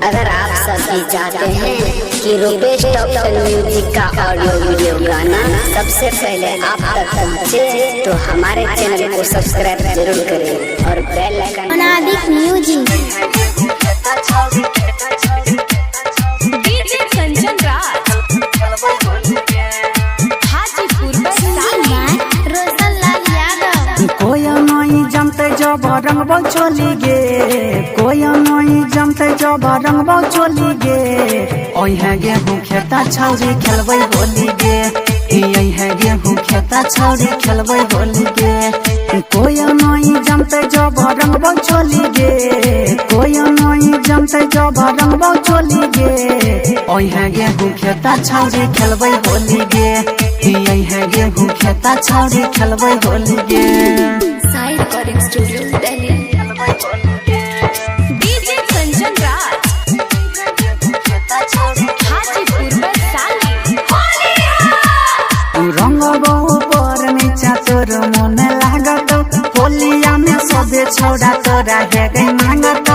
अगर आप सब भी चाहते हैं कि रूपेश टॉप म्यूजिक का ऑडियो वीडियो गाना सबसे पहले आप तक पहुंचे तो हमारे चैनल को सब्सक्राइब जरूर करें और बेल आइकन अनादिक म्यूजिक डीजे संजन राज हाजीपुर रोशन लाल यादव। कोई नहीं जमते जब रंगबो चली गे, कोई नहीं जमते जब रंगबो चली गे। ओई है गेहूं खेता छौरी खेलबै होली गे, यही है गेहूं खेता छौरी खेलबै होली गे। कोई नहीं जमते जब रंगबो चली गे, कोई नहीं जमते जब रंगबो चली गे। ओई है गेहूं खेता छौरी खेलबै होली गे, यही है गेहूं खेता छौरी खेलबै होली गे। Side recording studio Delhi. DJ संजन राज हाजीपुर रंगबो पर नीचा तोर मन लागत, होलिया में सबे छोड़ा तोरा हे गई मांगत।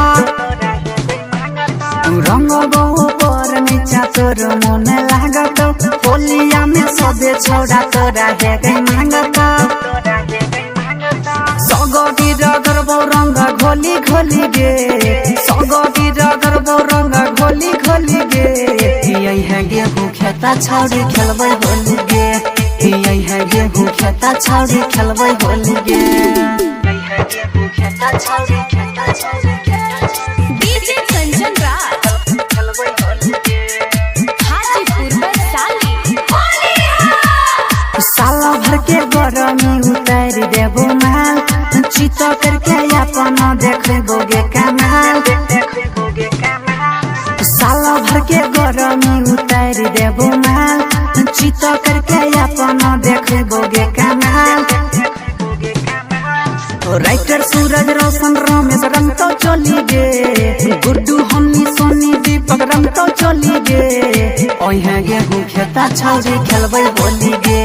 रंगबो पर नीचा तोर मन लागत, होलिया में सबे छोड़ा तोरा हे गई मांगत। सगोटी रगरबो रंग घोली घोली गे, सगोटी रगरबो रंग घोली घोली गे। यही है गेहूं खेता छौरी खेलबै होली गे, यही है गेहूं खेता छौरी खेलबै होली गे। डीजे संजन राज हाजीपुर साला भर के गरमी उतार देबो माल, चित करके अपन देखबो गे कमाल। साला भर के गरमी उतार देबो माल, चित करके अपन देखबो गे कमाल। राइटर सूरज रोशन रमेश रंग तो चली गे, गुड्डू हनी सोनी दीपक रंग तो चली गे। ओई है गेहूं खेता छौरी खेलबै होली गे,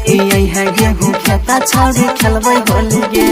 यही है गेहूं खेता छौरी खेलबै होली गे।